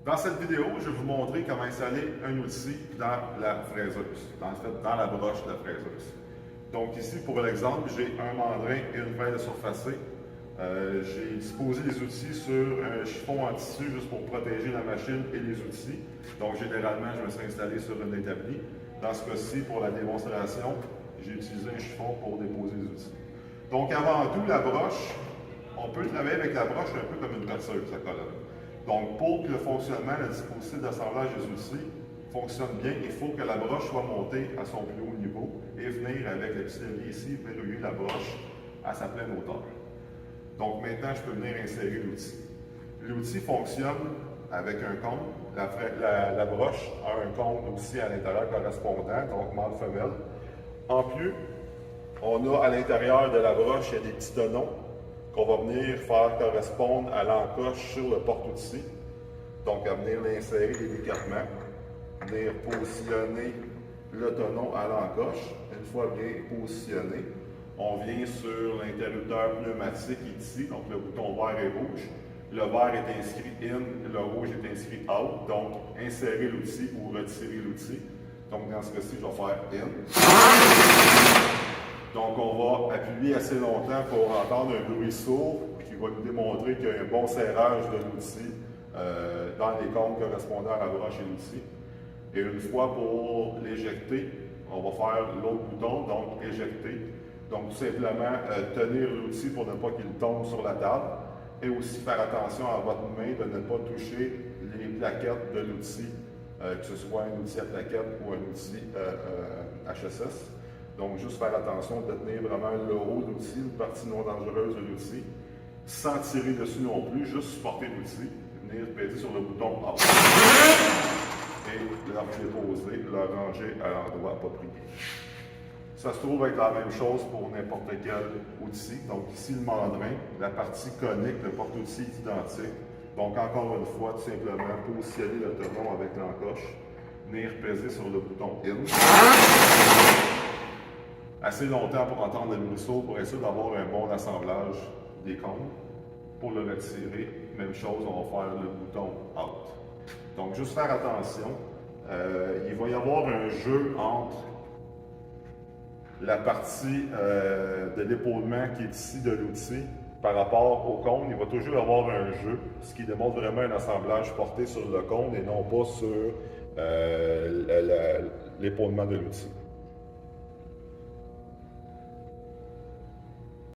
Dans cette vidéo, je vais vous montrer comment installer un outil dans la fraiseuse, dans la broche de la fraiseuse. Donc ici, pour l'exemple, j'ai un mandrin et une feuille de surfacée. J'ai disposé les outils sur un chiffon en tissu juste pour protéger la machine et les outils. Donc généralement, je me suis installé sur une établie. Dans ce cas-ci, pour la démonstration, j'ai utilisé un chiffon pour déposer les outils. Donc avant tout, la broche, on peut travailler avec la broche un peu comme une perceuse, sa colonne. Donc, pour que le fonctionnement, le dispositif d'assemblage des outils fonctionne bien, il faut que la broche soit montée à son plus haut niveau et venir avec le petit levier ici, verrouiller la broche à sa pleine hauteur. Donc, maintenant, je peux venir insérer l'outil. L'outil fonctionne avec un cône. La broche a un cône aussi à l'intérieur correspondant, donc mâle-femelle. En plus, on a à l'intérieur de la broche, il y a des petits tenons qu'on va venir faire correspondre à l'encoche sur le porte-outils. Donc, à venir l'insérer délicatement, venir positionner le tenon à l'encoche. Une fois bien positionné, on vient sur l'interrupteur pneumatique ici, donc le bouton vert et rouge. Le vert est inscrit in, le rouge est inscrit out, donc insérer l'outil ou retirer l'outil. Donc, dans ce cas-ci, je vais faire in. Donc, on va appuyer assez longtemps pour entendre un bruit sourd qui va nous démontrer qu'il y a un bon serrage de l'outil dans les cônes correspondant à la broche et l'outil. Et une fois pour l'éjecter, on va faire l'autre bouton, donc éjecter. Donc, tout simplement, tenir l'outil pour ne pas qu'il tombe sur la table et aussi faire attention à votre main de ne pas toucher les plaquettes de l'outil, que ce soit un outil à plaquettes ou un outil HSS. Donc, juste faire attention de tenir vraiment le haut de l'outil, une partie non dangereuse de l'outil, sans tirer dessus non plus, juste supporter l'outil, venir peser sur le bouton Up et le déposer, le ranger à l'endroit approprié. Ça se trouve être la même chose pour n'importe quel outil. Donc, ici, le mandrin, la partie conique, le porte-outil est identique. Donc, encore une fois, tout simplement, positionner le tenon avec l'encoche, venir peser sur le bouton In. Assez longtemps pour entendre le bruit sourd pour essayer d'avoir un bon assemblage des cônes. Pour le retirer, même chose, on va faire le bouton Out. Donc, juste faire attention, il va y avoir un jeu entre la partie de l'épaulement qui est ici de l'outil par rapport au cône. Il va toujours y avoir un jeu, ce qui démontre vraiment un assemblage porté sur le cône et non pas sur l'épaulement de l'outil.